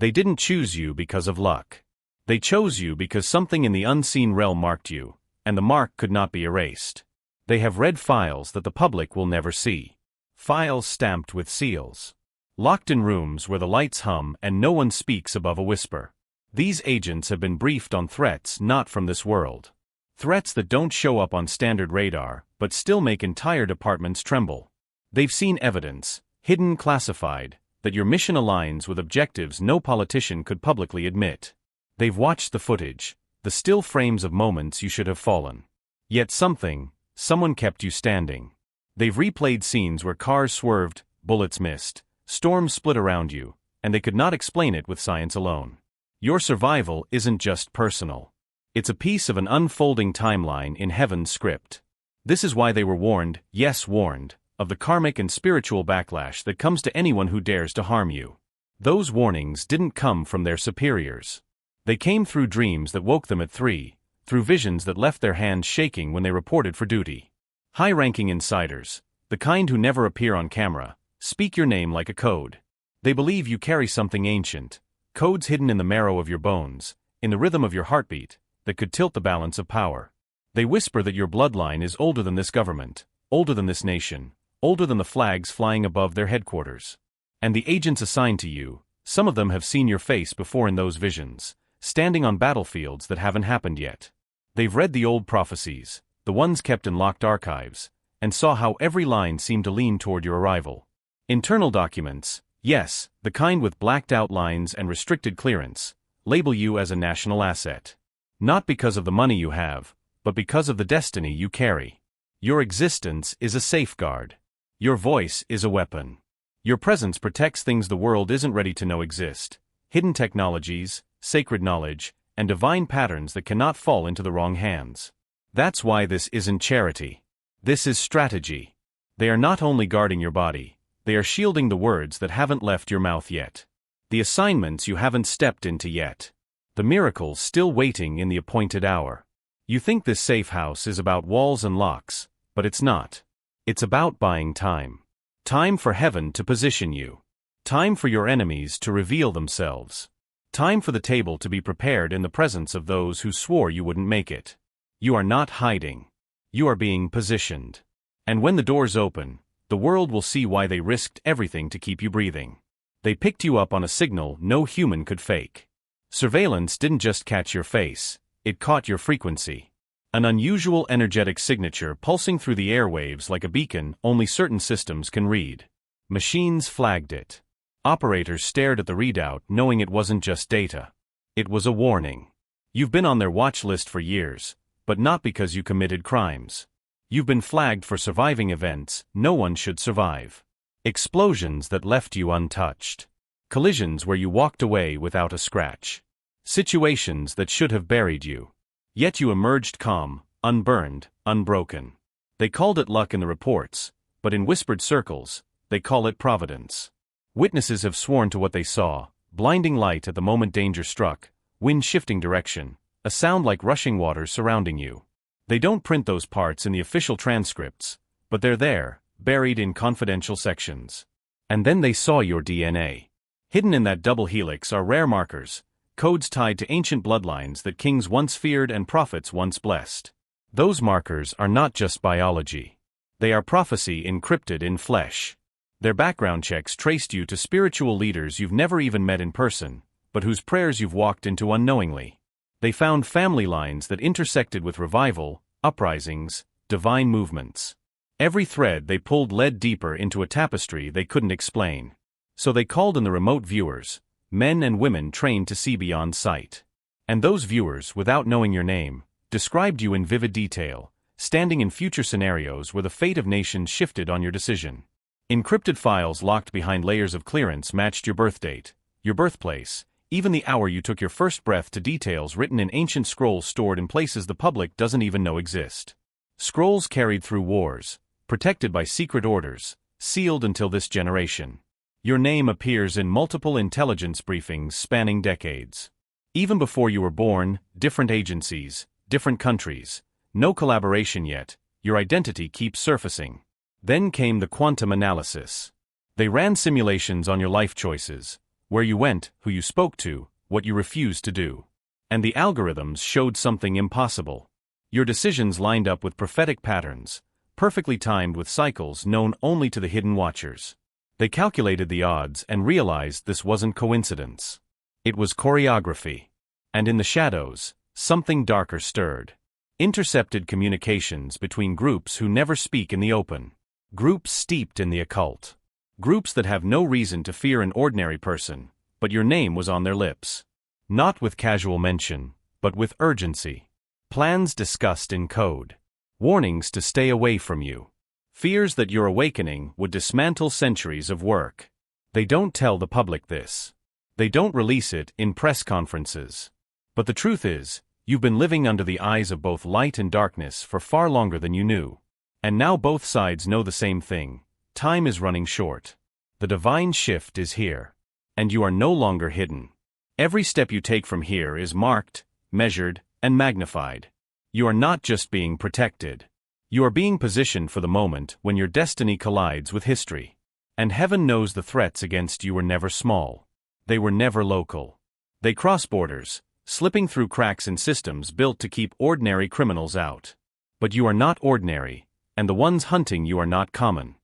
They didn't choose you because of luck. They chose you because something in the unseen realm marked you, and the mark could not be erased. They have read files that the public will never see. Files stamped with seals. Locked in rooms where the lights hum and no one speaks above a whisper. These agents have been briefed on threats not from this world. Threats that don't show up on standard radar, but still make entire departments tremble. They've seen evidence, hidden, classified, that your mission aligns with objectives no politician could publicly admit. They've watched the footage, the still frames of moments you should have fallen. Yet someone kept you standing. They've replayed scenes where cars swerved, bullets missed, storms split around you, and they could not explain it with science alone. Your survival isn't just personal. It's a piece of an unfolding timeline in heaven's script. This is why they were warned, yes warned, of the karmic and spiritual backlash that comes to anyone who dares to harm you. Those warnings didn't come from their superiors. They came through dreams that woke them at 3, through visions that left their hands shaking when they reported for duty. High-ranking insiders, the kind who never appear on camera, speak your name like a code. They believe you carry something ancient, codes hidden in the marrow of your bones, in the rhythm of your heartbeat, that could tilt the balance of power. They whisper that your bloodline is older than this government, older than this nation, older than the flags flying above their headquarters. And the agents assigned to you, some of them have seen your face before in those visions, standing on battlefields that haven't happened yet. They've read the old prophecies, the ones kept in locked archives, and saw how every line seemed to lean toward your arrival. Internal documents, yes, the kind with blacked-out lines and restricted clearance, label you as a national asset. Not because of the money you have, but because of the destiny you carry. Your existence is a safeguard. Your voice is a weapon. Your presence protects things the world isn't ready to know exist, hidden technologies, sacred knowledge, and divine patterns that cannot fall into the wrong hands. That's why this isn't charity. This is strategy. They are not only guarding your body, they are shielding the words that haven't left your mouth yet. The assignments you haven't stepped into yet. The miracles still waiting in the appointed hour. You think this safe house is about walls and locks, but it's not. It's about buying time. Time for heaven to position you. Time for your enemies to reveal themselves. Time for the table to be prepared in the presence of those who swore you wouldn't make it. You are not hiding. You are being positioned. And when the doors open, the world will see why they risked everything to keep you breathing. They picked you up on a signal no human could fake. Surveillance didn't just catch your face, it caught your frequency. An unusual energetic signature pulsing through the airwaves like a beacon only certain systems can read. Machines flagged it. Operators stared at the readout knowing it wasn't just data. It was a warning. You've been on their watch list for years, but not because you committed crimes. You've been flagged for surviving events no one should survive. Explosions that left you untouched. Collisions where you walked away without a scratch. Situations that should have buried you. Yet you emerged calm, unburned, unbroken. They called it luck in the reports, but in whispered circles, they call it providence. Witnesses have sworn to what they saw, blinding light at the moment danger struck, wind shifting direction, a sound like rushing waters surrounding you. They don't print those parts in the official transcripts, but they're there, buried in confidential sections. And then they saw your DNA. Hidden in that double helix are rare markers, codes tied to ancient bloodlines that kings once feared and prophets once blessed. Those markers are not just biology. They are prophecy encrypted in flesh. Their background checks traced you to spiritual leaders you've never even met in person, but whose prayers you've walked into unknowingly. They found family lines that intersected with revival, uprisings, divine movements. Every thread they pulled led deeper into a tapestry they couldn't explain. So they called in the remote viewers, men and women trained to see beyond sight. And those viewers, without knowing your name, described you in vivid detail, standing in future scenarios where the fate of nations shifted on your decision. Encrypted files locked behind layers of clearance matched your birth date, your birthplace, even the hour you took your first breath to details written in ancient scrolls stored in places the public doesn't even know exist. Scrolls carried through wars, protected by secret orders, sealed until this generation. Your name appears in multiple intelligence briefings spanning decades. Even before you were born, different agencies, different countries, no collaboration yet, your identity keeps surfacing. Then came the quantum analysis. They ran simulations on your life choices, where you went, who you spoke to, what you refused to do. And the algorithms showed something impossible. Your decisions lined up with prophetic patterns, perfectly timed with cycles known only to the hidden watchers. They calculated the odds and realized this wasn't coincidence. It was choreography. And in the shadows, something darker stirred. Intercepted communications between groups who never speak in the open. Groups steeped in the occult. Groups that have no reason to fear an ordinary person, but your name was on their lips. Not with casual mention, but with urgency. Plans discussed in code. Warnings to stay away from you. Fears that your awakening would dismantle centuries of work. They don't tell the public this. They don't release it in press conferences. But the truth is, you've been living under the eyes of both light and darkness for far longer than you knew. And now both sides know the same thing. Time is running short. The divine shift is here. And you are no longer hidden. Every step you take from here is marked, measured, and magnified. You are not just being protected. You are being positioned for the moment when your destiny collides with history. And heaven knows the threats against you were never small. They were never local. They cross borders, slipping through cracks in systems built to keep ordinary criminals out. But you are not ordinary, and the ones hunting you are not common.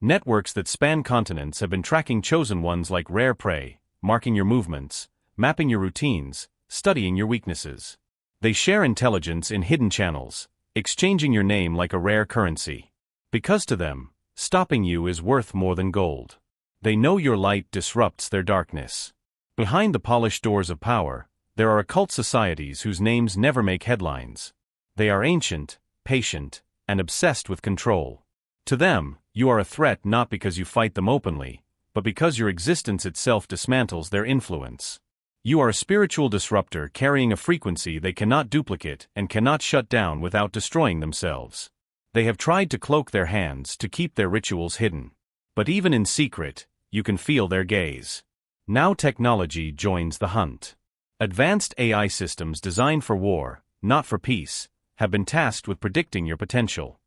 Networks that span continents have been tracking chosen ones like rare prey, marking your movements, mapping your routines, studying your weaknesses. They share intelligence in hidden channels, exchanging your name like a rare currency. Because to them, stopping you is worth more than gold. They know your light disrupts their darkness. Behind the polished doors of power, there are occult societies whose names never make headlines. They are ancient, patient, and obsessed with control. To them, you are a threat not because you fight them openly, but because your existence itself dismantles their influence. You are a spiritual disruptor carrying a frequency they cannot duplicate and cannot shut down without destroying themselves. They have tried to cloak their hands to keep their rituals hidden. But even in secret, you can feel their gaze. Now technology joins the hunt. Advanced AI systems designed for war, not for peace, have been tasked with predicting your potential.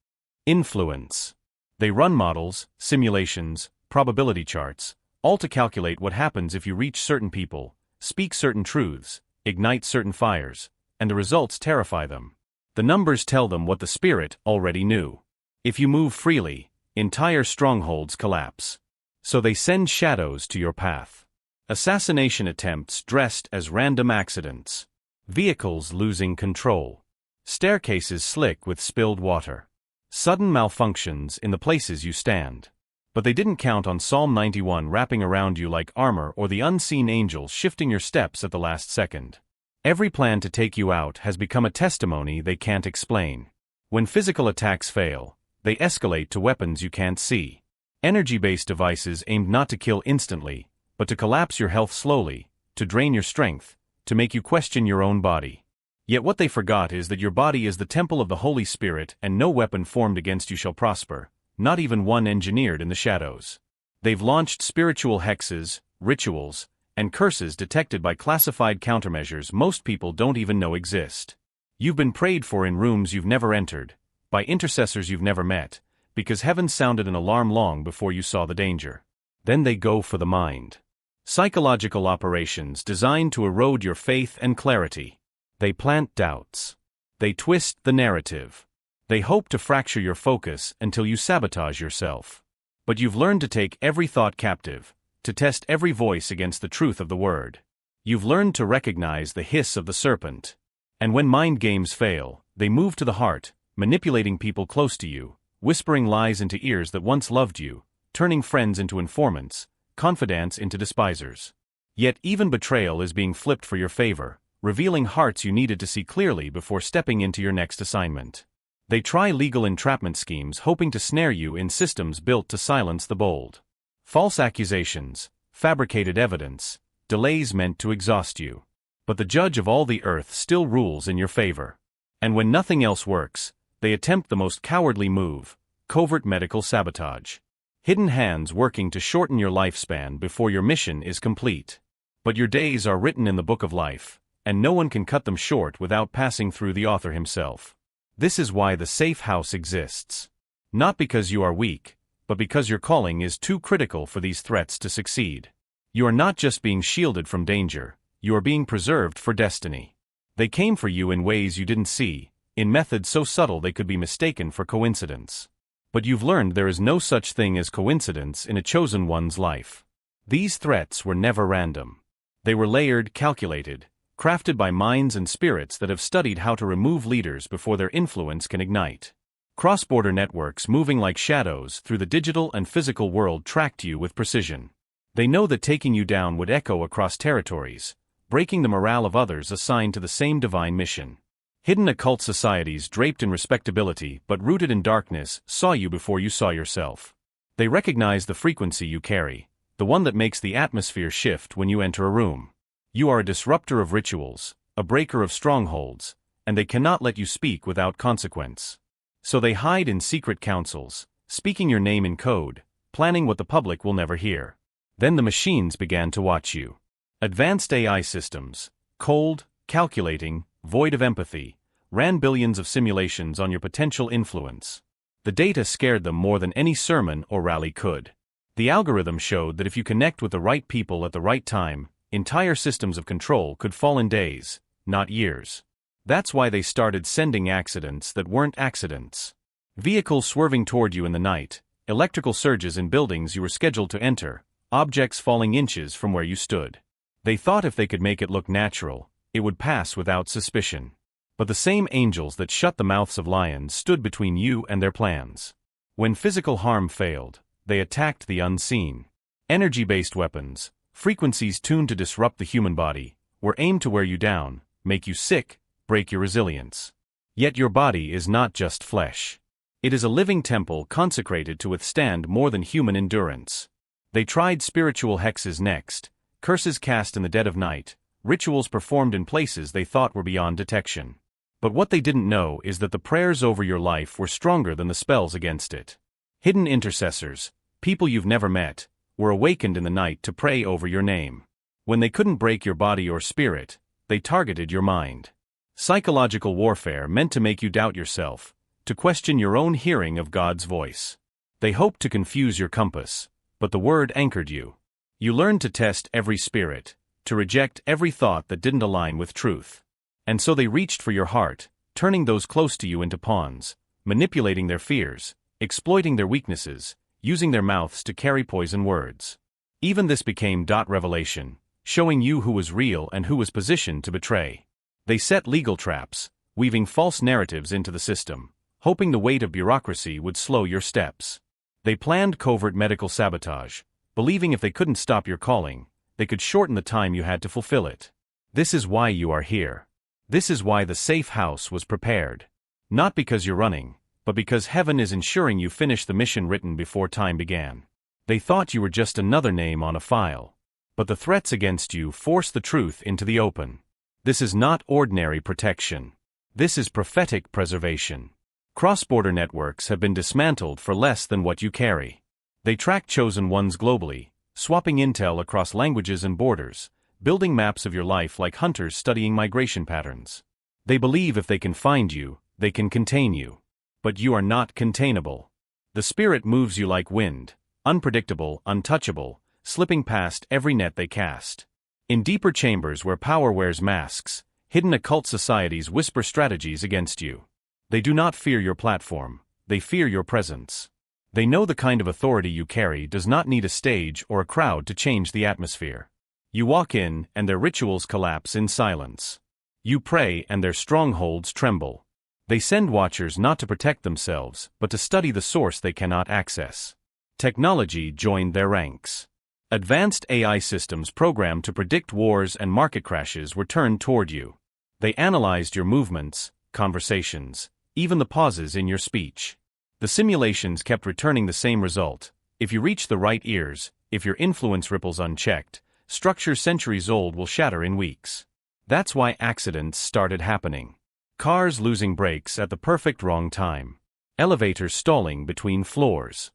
Influence. They run models, simulations, probability charts, all to calculate what happens if you reach certain people, speak certain truths, ignite certain fires, and the results terrify them. The numbers tell them what the spirit already knew. If you move freely, entire strongholds collapse. So they send shadows to your path. Assassination attempts dressed as random accidents. Vehicles losing control. Staircases slick with spilled water. Sudden malfunctions in the places you stand. But they didn't count on Psalm 91 wrapping around you like armor or the unseen angel shifting your steps at the last second. Every plan to take you out has become a testimony they can't explain. When physical attacks fail, they escalate to weapons you can't see. Energy-based devices aimed not to kill instantly, but to collapse your health slowly, to drain your strength, to make you question your own body. Yet what they forgot is that your body is the temple of the Holy Spirit and no weapon formed against you shall prosper, not even one engineered in the shadows. They've launched spiritual hexes, rituals, and curses detected by classified countermeasures most people don't even know exist. You've been prayed for in rooms you've never entered, by intercessors you've never met, because heaven sounded an alarm long before you saw the danger. Then they go for the mind. Psychological operations designed to erode your faith and clarity. They plant doubts. They twist the narrative. They hope to fracture your focus until you sabotage yourself. But you've learned to take every thought captive, to test every voice against the truth of the word. You've learned to recognize the hiss of the serpent. And when mind games fail, they move to the heart, manipulating people close to you, whispering lies into ears that once loved you, turning friends into informants, confidants into despisers. Yet even betrayal is being flipped for your favor, revealing hearts you needed to see clearly before stepping into your next assignment. They try legal entrapment schemes hoping to snare you in systems built to silence the bold. False accusations, fabricated evidence, delays meant to exhaust you. But the judge of all the earth still rules in your favor. And when nothing else works, they attempt the most cowardly move, covert medical sabotage. Hidden hands working to shorten your lifespan before your mission is complete. But your days are written in the book of life, and no one can cut them short without passing through the author himself. This is why the Safehouse exists. Not because you are weak, but because your calling is too critical for these threats to succeed. You are not just being shielded from danger, you are being preserved for destiny. They came for you in ways you didn't see, in methods so subtle they could be mistaken for coincidence. But you've learned there is no such thing as coincidence in a chosen one's life. These threats were never random. They were layered, calculated, crafted by minds and spirits that have studied how to remove leaders before their influence can ignite. Cross-border networks moving like shadows through the digital and physical world tracked you with precision. They know that taking you down would echo across territories, breaking the morale of others assigned to the same divine mission. Hidden occult societies draped in respectability but rooted in darkness saw you before you saw yourself. They recognize the frequency you carry, the one that makes the atmosphere shift when you enter a room. You are a disruptor of rituals, a breaker of strongholds, and they cannot let you speak without consequence. So they hide in secret councils, speaking your name in code, planning what the public will never hear. Then the machines began to watch you. Advanced AI systems, cold, calculating, void of empathy, ran billions of simulations on your potential influence. The data scared them more than any sermon or rally could. The algorithm showed that if you connect with the right people at the right time, entire systems of control could fall in days, not years. That's why they started sending accidents that weren't accidents. Vehicles swerving toward you in the night, electrical surges in buildings you were scheduled to enter, objects falling inches from where you stood. They thought if they could make it look natural, it would pass without suspicion. But the same angels that shut the mouths of lions stood between you and their plans. When physical harm failed, they attacked the unseen. Energy-based weapons, frequencies tuned to disrupt the human body, were aimed to wear you down, make you sick, break your resilience. Yet your body is not just flesh. It is a living temple consecrated to withstand more than human endurance. They tried spiritual hexes next, curses cast in the dead of night, rituals performed in places they thought were beyond detection. But what they didn't know is that the prayers over your life were stronger than the spells against it. Hidden intercessors, people you've never met, were awakened in the night to pray over your name. When they couldn't break your body or spirit, they targeted your mind. Psychological warfare meant to make you doubt yourself, to question your own hearing of God's voice. They hoped to confuse your compass, but the word anchored you. You learned to test every spirit, to reject every thought that didn't align with truth. And so they reached for your heart, turning those close to you into pawns, manipulating their fears, exploiting their weaknesses, using their mouths to carry poison words. Even this became revelation, showing you who was real and who was positioned to betray. They set legal traps, weaving false narratives into the system, hoping the weight of bureaucracy would slow your steps. They planned covert medical sabotage, believing if they couldn't stop your calling, they could shorten the time you had to fulfill it. This is why you are here. This is why the Safehouse was prepared. Not because you're running, but because heaven is ensuring you finish the mission written before time began. They thought you were just another name on a file. But the threats against you force the truth into the open. This is not ordinary protection. This is prophetic preservation. Cross-border networks have been dismantled for less than what you carry. They track chosen ones globally, swapping intel across languages and borders, building maps of your life like hunters studying migration patterns. They believe if they can find you, they can contain you. But you are not containable. The spirit moves you like wind, unpredictable, untouchable, slipping past every net they cast. In deeper chambers where power wears masks, hidden occult societies whisper strategies against you. They do not fear your platform, they fear your presence. They know the kind of authority you carry does not need a stage or a crowd to change the atmosphere. You walk in, and their rituals collapse in silence. You pray, and their strongholds tremble. They send watchers not to protect themselves, but to study the source they cannot access. Technology joined their ranks. Advanced AI systems programmed to predict wars and market crashes were turned toward you. They analyzed your movements, conversations, even the pauses in your speech. The simulations kept returning the same result. If you reach the right ears, if your influence ripples unchecked, structures centuries old will shatter in weeks. That's why accidents started happening. Cars losing brakes at the perfect wrong time. Elevators stalling between floors.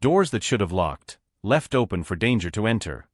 Doors that should have locked, left open for danger to enter.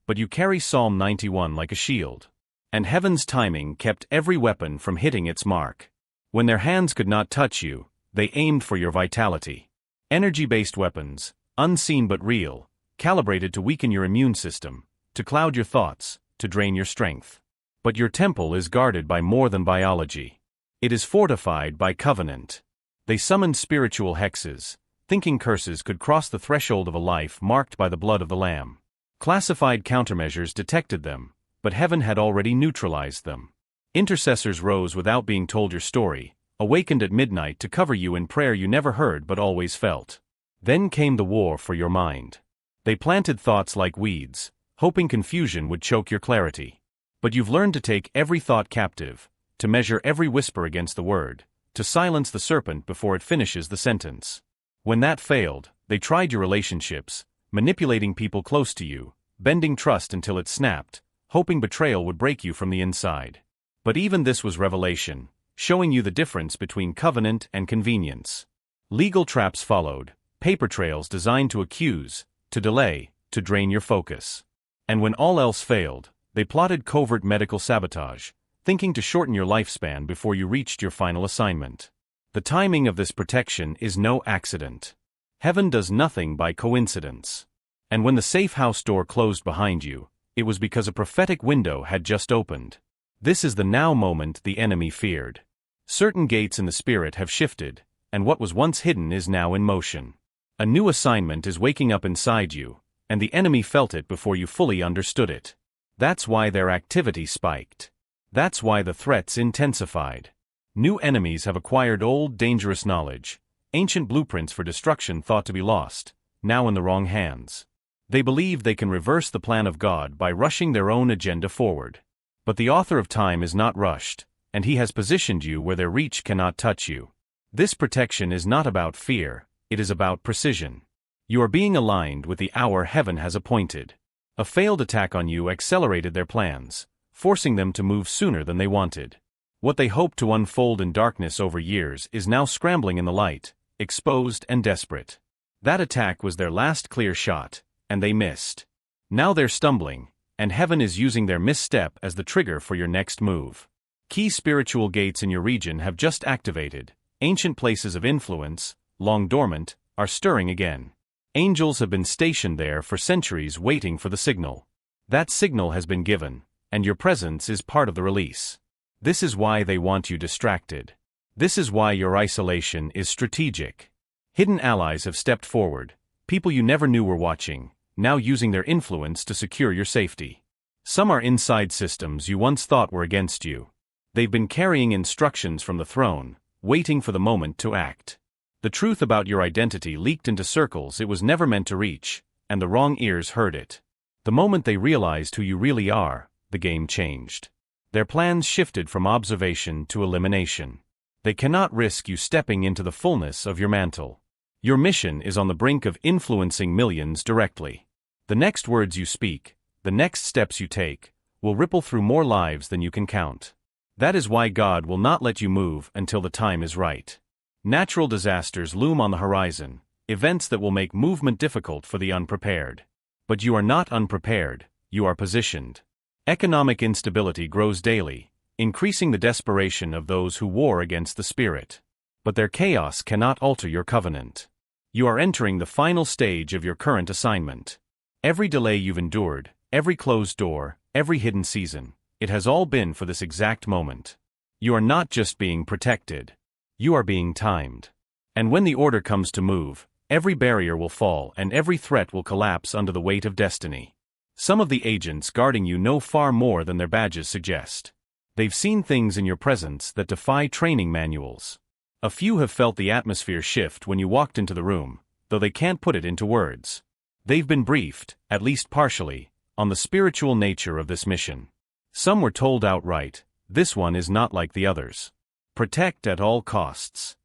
But you carry Psalm 91 like a shield. And heaven's timing kept every weapon from hitting its mark. When their hands could not touch you, they aimed for your vitality. Energy-based weapons, unseen but real, calibrated to weaken your immune system, to cloud your thoughts, to drain your strength. But your temple is guarded by more than biology. It is fortified by covenant. They summoned spiritual hexes, thinking curses could cross the threshold of a life marked by the blood of the Lamb. Classified countermeasures detected them, but heaven had already neutralized them. Intercessors rose without being told your story, awakened at midnight to cover you in prayer you never heard but always felt. Then came the war for your mind. They planted thoughts like weeds, hoping confusion would choke your clarity. But you've learned to take every thought captive, to measure every whisper against the word, to silence the serpent before it finishes the sentence. When that failed, they tried your relationships, manipulating people close to you, bending trust until it snapped, hoping betrayal would break you from the inside. But even this was revelation, showing you the difference between covenant and convenience. Legal traps followed, paper trails designed to accuse, to delay, to drain your focus. And when all else failed, they plotted covert medical sabotage, thinking to shorten your lifespan before you reached your final assignment. The timing of this protection is no accident. Heaven does nothing by coincidence. And when the Safehouse door closed behind you, it was because a prophetic window had just opened. This is the now moment the enemy feared. Certain gates in the spirit have shifted, and what was once hidden is now in motion. A new assignment is waking up inside you, and the enemy felt it before you fully understood it. That's why their activity spiked. That's why the threats intensified. New enemies have acquired old, dangerous knowledge, ancient blueprints for destruction thought to be lost, now in the wrong hands. They believe they can reverse the plan of God by rushing their own agenda forward. But the author of time is not rushed, and he has positioned you where their reach cannot touch you. This protection is not about fear, it is about precision. You are being aligned with the hour heaven has appointed. A failed attack on you accelerated their plans, forcing them to move sooner than they wanted. What they hoped to unfold in darkness over years is now scrambling in the light, exposed and desperate. That attack was their last clear shot, and they missed. Now they're stumbling, and heaven is using their misstep as the trigger for your next move. Key spiritual gates in your region have just activated. Ancient places of influence, long dormant, are stirring again. Angels have been stationed there for centuries waiting for the signal. That signal has been given, and your presence is part of the release. This is why they want you distracted. This is why your isolation is strategic. Hidden allies have stepped forward, people you never knew were watching, now using their influence to secure your safety. Some are inside systems you once thought were against you. They've been carrying instructions from the throne, waiting for the moment to act. The truth about your identity leaked into circles it was never meant to reach, and the wrong ears heard it. The moment they realized who you really are, the game changed. Their plans shifted from observation to elimination. They cannot risk you stepping into the fullness of your mantle. Your mission is on the brink of influencing millions directly. The next words you speak, the next steps you take, will ripple through more lives than you can count. That is why God will not let you move until the time is right. Natural disasters loom on the horizon, events that will make movement difficult for the unprepared. But you are not unprepared, you are positioned. Economic instability grows daily, increasing the desperation of those who war against the spirit. But their chaos cannot alter your covenant. You are entering the final stage of your current assignment. Every delay you've endured, every closed door, every hidden season, it has all been for this exact moment. You are not just being protected. You are being timed. And when the order comes to move, every barrier will fall and every threat will collapse under the weight of destiny. Some of the agents guarding you know far more than their badges suggest. They've seen things in your presence that defy training manuals. A few have felt the atmosphere shift when you walked into the room, though they can't put it into words. They've been briefed, at least partially, on the spiritual nature of this mission. Some were told outright, this one is not like the others. Protect at all costs.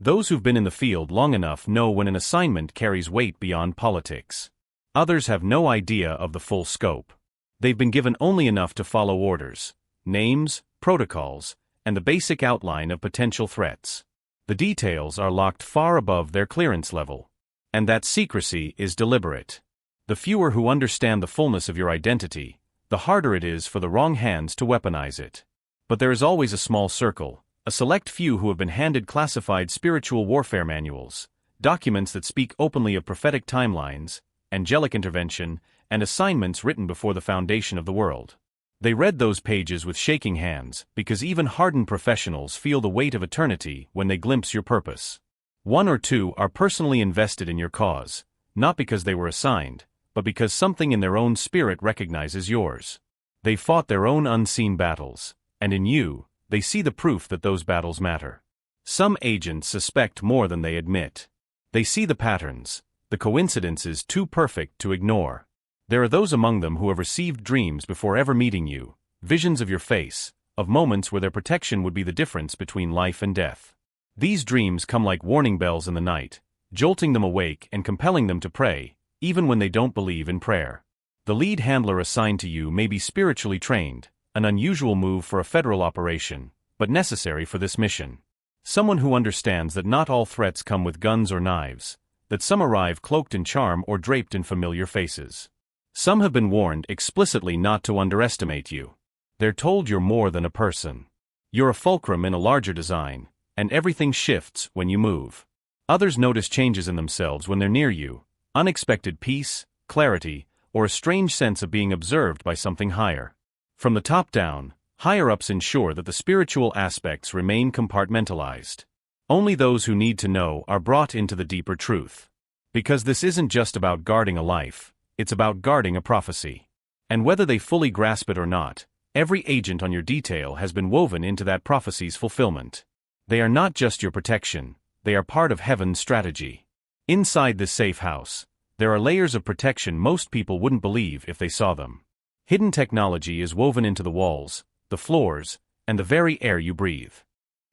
Those who've been in the field long enough know when an assignment carries weight beyond politics. Others have no idea of the full scope. They've been given only enough to follow orders, names, protocols, and the basic outline of potential threats. The details are locked far above their clearance level. And that secrecy is deliberate. The fewer who understand the fullness of your identity, the harder it is for the wrong hands to weaponize it. But there is always a small circle, a select few who have been handed classified spiritual warfare manuals, documents that speak openly of prophetic timelines, angelic intervention, and assignments written before the foundation of the world. They read those pages with shaking hands, because even hardened professionals feel the weight of eternity when they glimpse your purpose. One or two are personally invested in your cause, not because they were assigned, but because something in their own spirit recognizes yours. They fought their own unseen battles, and in you, they see the proof that those battles matter. Some agents suspect more than they admit. They see the patterns, the coincidences too perfect to ignore. There are those among them who have received dreams before ever meeting you, visions of your face, of moments where their protection would be the difference between life and death. These dreams come like warning bells in the night, jolting them awake and compelling them to pray, even when they don't believe in prayer. The lead handler assigned to you may be spiritually trained, an unusual move for a federal operation, but necessary for this mission. Someone who understands that not all threats come with guns or knives, that some arrive cloaked in charm or draped in familiar faces. Some have been warned explicitly not to underestimate you. They're told you're more than a person. You're a fulcrum in a larger design, and everything shifts when you move. Others notice changes in themselves when they're near you, unexpected peace, clarity, or a strange sense of being observed by something higher. From the top down, higher-ups ensure that the spiritual aspects remain compartmentalized. Only those who need to know are brought into the deeper truth. Because this isn't just about guarding a life, it's about guarding a prophecy. And whether they fully grasp it or not, every agent on your detail has been woven into that prophecy's fulfillment. They are not just your protection, they are part of heaven's strategy. Inside this safe house, there are layers of protection most people wouldn't believe if they saw them. Hidden technology is woven into the walls, the floors, and the very air you breathe.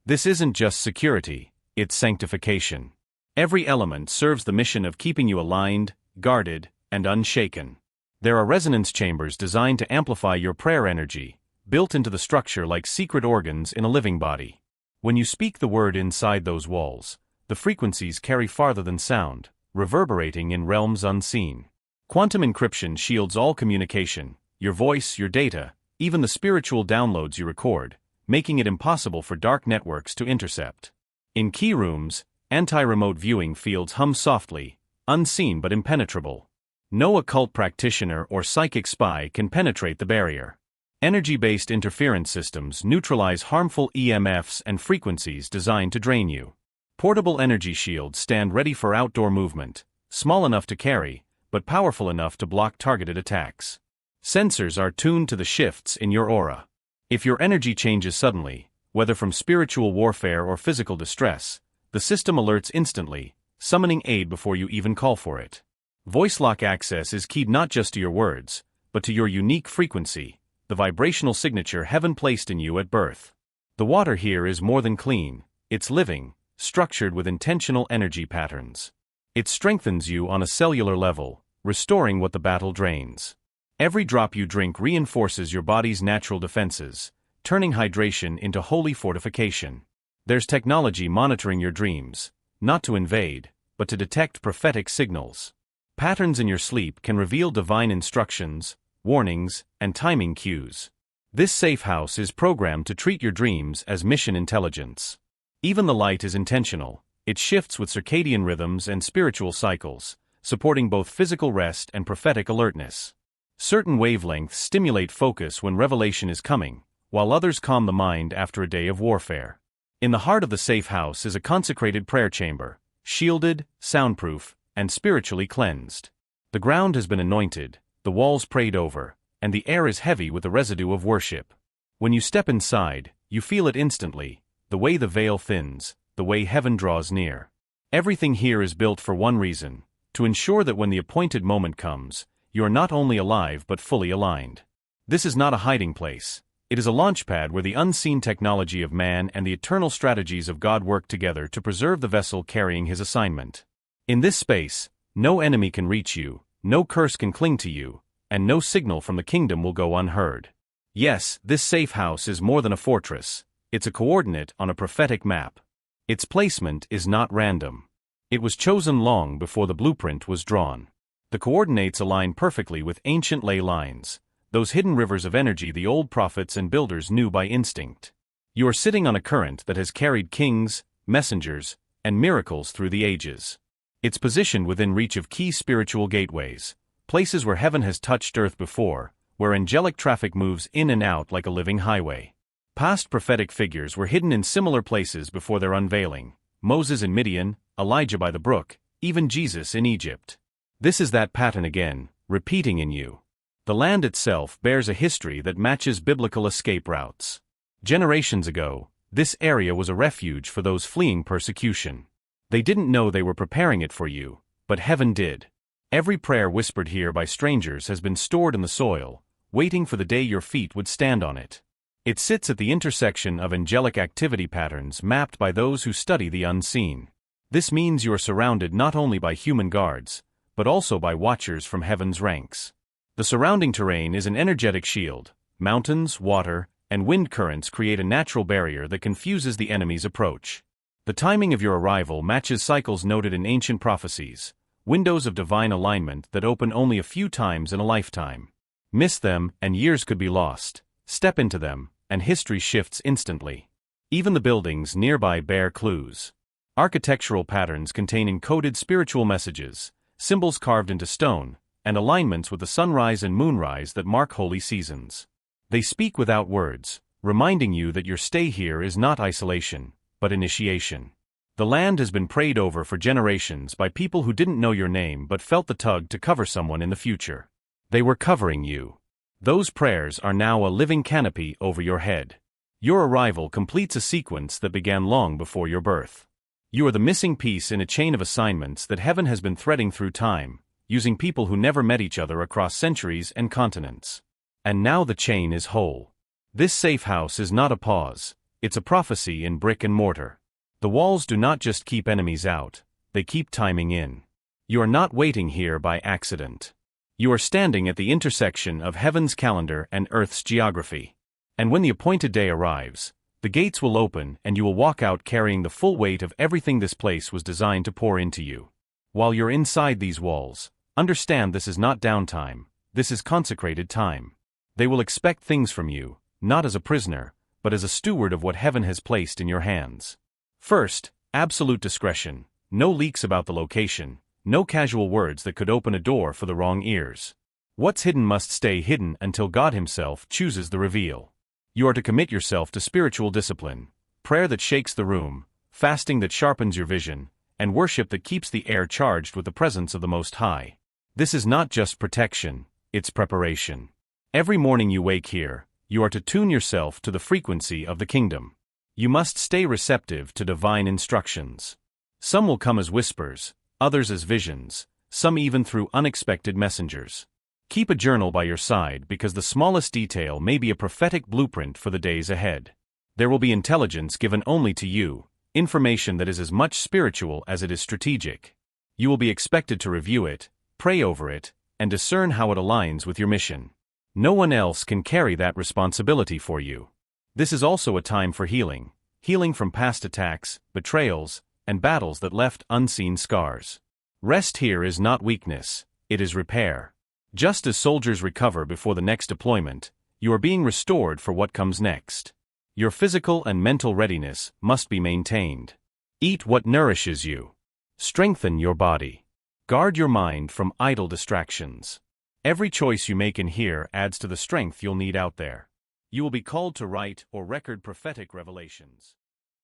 This isn't just security, it's sanctification. Every element serves the mission of keeping you aligned, guarded, and unshaken. There are resonance chambers designed to amplify your prayer energy, built into the structure like secret organs in a living body. When you speak the word inside those walls, the frequencies carry farther than sound, reverberating in realms unseen. Quantum encryption shields all communication, your voice, your data, even the spiritual downloads you record, making it impossible for dark networks to intercept. In key rooms, anti-remote viewing fields hum softly, unseen but impenetrable. No occult practitioner or psychic spy can penetrate the barrier. Energy-based interference systems neutralize harmful EMFs and frequencies designed to drain you. Portable energy shields stand ready for outdoor movement, small enough to carry, but powerful enough to block targeted attacks. Sensors are tuned to the shifts in your aura. If your energy changes suddenly, whether from spiritual warfare or physical distress, the system alerts instantly, summoning aid before you even call for it. Voice lock access is keyed not just to your words, but to your unique frequency, the vibrational signature heaven placed in you at birth. The water here is more than clean, it's living, structured with intentional energy patterns. It strengthens you on a cellular level, restoring what the battle drains. Every drop you drink reinforces your body's natural defenses, turning hydration into holy fortification. There's technology monitoring your dreams, not to invade, but to detect prophetic signals. Patterns in your sleep can reveal divine instructions, warnings, and timing cues. This safe house is programmed to treat your dreams as mission intelligence. Even the light is intentional. It shifts with circadian rhythms and spiritual cycles, supporting both physical rest and prophetic alertness. Certain wavelengths stimulate focus when revelation is coming, while others calm the mind after a day of warfare. In the heart of the safe house is a consecrated prayer chamber, shielded, soundproof, and spiritually cleansed. The ground has been anointed, the walls prayed over, and the air is heavy with the residue of worship. When you step inside, you feel it instantly, the way the veil thins, the way heaven draws near. Everything here is built for one reason, to ensure that when the appointed moment comes, you are not only alive but fully aligned. This is not a hiding place. It is a launchpad where the unseen technology of man and the eternal strategies of God work together to preserve the vessel carrying his assignment. In this space, no enemy can reach you, no curse can cling to you, and no signal from the kingdom will go unheard. Yes, this safe house is more than a fortress. It's a coordinate on a prophetic map. Its placement is not random. It was chosen long before the blueprint was drawn. The coordinates align perfectly with ancient ley lines, those hidden rivers of energy the old prophets and builders knew by instinct. You are sitting on a current that has carried kings, messengers, and miracles through the ages. It's positioned within reach of key spiritual gateways, places where heaven has touched earth before, where angelic traffic moves in and out like a living highway. Past prophetic figures were hidden in similar places before their unveiling: Moses in Midian, Elijah by the brook, even Jesus in Egypt. This is that pattern again, repeating in you. The land itself bears a history that matches biblical escape routes. Generations ago, this area was a refuge for those fleeing persecution. They didn't know they were preparing it for you, but heaven did. Every prayer whispered here by strangers has been stored in the soil, waiting for the day your feet would stand on it. It sits at the intersection of angelic activity patterns mapped by those who study the unseen. This means you are surrounded not only by human guards, but also by watchers from heaven's ranks. The surrounding terrain is an energetic shield. Mountains, water, and wind currents create a natural barrier that confuses the enemy's approach. The timing of your arrival matches cycles noted in ancient prophecies, windows of divine alignment that open only a few times in a lifetime. Miss them, and years could be lost. Step into them, and history shifts instantly. Even the buildings nearby bear clues. Architectural patterns contain encoded spiritual messages, symbols carved into stone, and alignments with the sunrise and moonrise that mark holy seasons. They speak without words, reminding you that your stay here is not isolation, but initiation. The land has been prayed over for generations by people who didn't know your name but felt the tug to cover someone in the future. They were covering you. Those prayers are now a living canopy over your head. Your arrival completes a sequence that began long before your birth. You are the missing piece in a chain of assignments that heaven has been threading through time, using people who never met each other across centuries and continents. And now the chain is whole. This safe house is not a pause, it's a prophecy in brick and mortar. The walls do not just keep enemies out, they keep timing in. You are not waiting here by accident. You are standing at the intersection of heaven's calendar and earth's geography. And when the appointed day arrives, the gates will open and you will walk out carrying the full weight of everything this place was designed to pour into you. While you're inside these walls, understand this is not downtime, this is consecrated time. They will expect things from you, not as a prisoner, but as a steward of what heaven has placed in your hands. First, absolute discretion, no leaks about the location, no casual words that could open a door for the wrong ears. What's hidden must stay hidden until God Himself chooses the reveal. You are to commit yourself to spiritual discipline, prayer that shakes the room, fasting that sharpens your vision, and worship that keeps the air charged with the presence of the Most High. This is not just protection, it's preparation. Every morning you wake here, you are to tune yourself to the frequency of the kingdom. You must stay receptive to divine instructions. Some will come as whispers, others as visions, some even through unexpected messengers. Keep a journal by your side because the smallest detail may be a prophetic blueprint for the days ahead. There will be intelligence given only to you, information that is as much spiritual as it is strategic. You will be expected to review it, pray over it, and discern how it aligns with your mission. No one else can carry that responsibility for you. This is also a time for healing, healing from past attacks, betrayals, and battles that left unseen scars. Rest here is not weakness, it is repair. Just as soldiers recover before the next deployment, you are being restored for what comes next. Your physical and mental readiness must be maintained. Eat what nourishes you. Strengthen your body. Guard your mind from idle distractions. Every choice you make in here adds to the strength you'll need out there. You will be called to write or record prophetic revelations.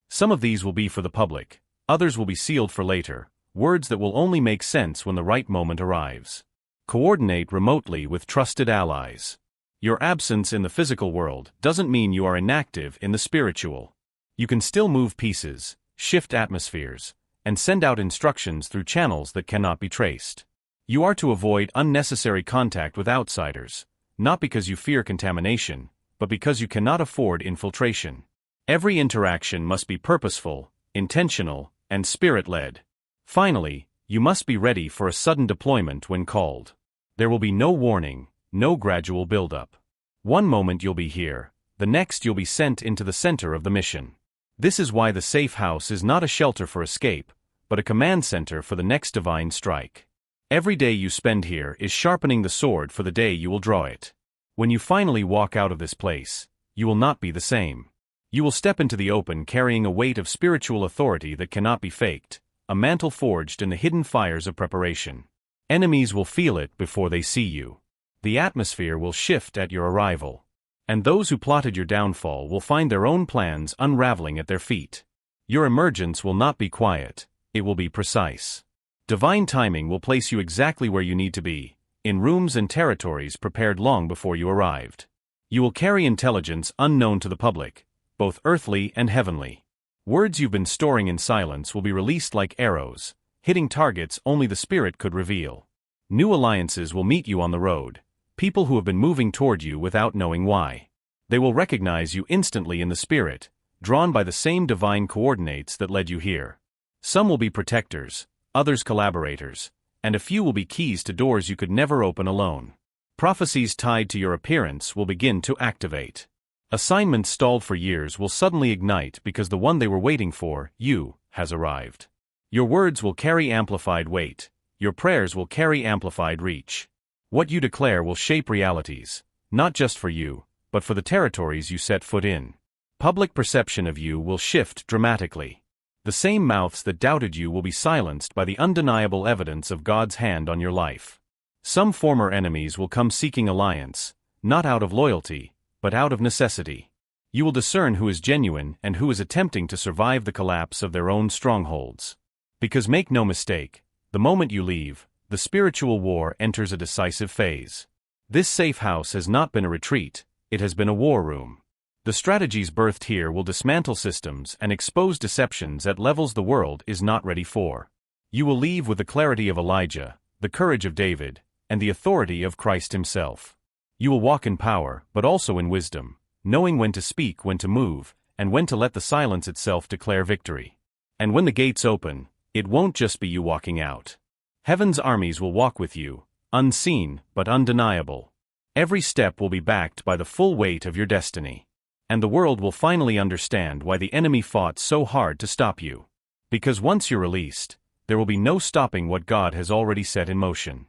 Some of these will be for the public, others will be sealed for later, words that will only make sense when the right moment arrives. Coordinate remotely with trusted allies. Your absence in the physical world doesn't mean you are inactive in the spiritual. You can still move pieces, shift atmospheres, and send out instructions through channels that cannot be traced. You are to avoid unnecessary contact with outsiders, not because you fear contamination, but because you cannot afford infiltration. Every interaction must be purposeful, intentional, and spirit-led. Finally, you must be ready for a sudden deployment when called. There will be no warning, no gradual build-up. One moment you'll be here, the next you'll be sent into the center of the mission. This is why the safe house is not a shelter for escape, but a command center for the next divine strike. Every day you spend here is sharpening the sword for the day you will draw it. When you finally walk out of this place, you will not be the same. You will step into the open carrying a weight of spiritual authority that cannot be faked, a mantle forged in the hidden fires of preparation. Enemies will feel it before they see you. The atmosphere will shift at your arrival. And those who plotted your downfall will find their own plans unraveling at their feet. Your emergence will not be quiet, it will be precise. Divine timing will place you exactly where you need to be, in rooms and territories prepared long before you arrived. You will carry intelligence unknown to the public, both earthly and heavenly. Words you've been storing in silence will be released like arrows, hitting targets only the Spirit could reveal. New alliances will meet you on the road, people who have been moving toward you without knowing why. They will recognize you instantly in the Spirit, drawn by the same divine coordinates that led you here. Some will be protectors, others collaborators, and a few will be keys to doors you could never open alone. Prophecies tied to your appearance will begin to activate. Assignments stalled for years will suddenly ignite because the one they were waiting for, you, has arrived. Your words will carry amplified weight. Your prayers will carry amplified reach. What you declare will shape realities, not just for you, but for the territories you set foot in. Public perception of you will shift dramatically. The same mouths that doubted you will be silenced by the undeniable evidence of God's hand on your life. Some former enemies will come seeking alliance, not out of loyalty, but out of necessity. You will discern who is genuine and who is attempting to survive the collapse of their own strongholds. Because make no mistake, the moment you leave, the spiritual war enters a decisive phase. This safe house has not been a retreat, it has been a war room. The strategies birthed here will dismantle systems and expose deceptions at levels the world is not ready for. You will leave with the clarity of Elijah, the courage of David, and the authority of Christ himself. You will walk in power, but also in wisdom, knowing when to speak, when to move, and when to let the silence itself declare victory. And when the gates open, it won't just be you walking out. Heaven's armies will walk with you, unseen but undeniable. Every step will be backed by the full weight of your destiny. And the world will finally understand why the enemy fought so hard to stop you. Because once you're released, there will be no stopping what God has already set in motion.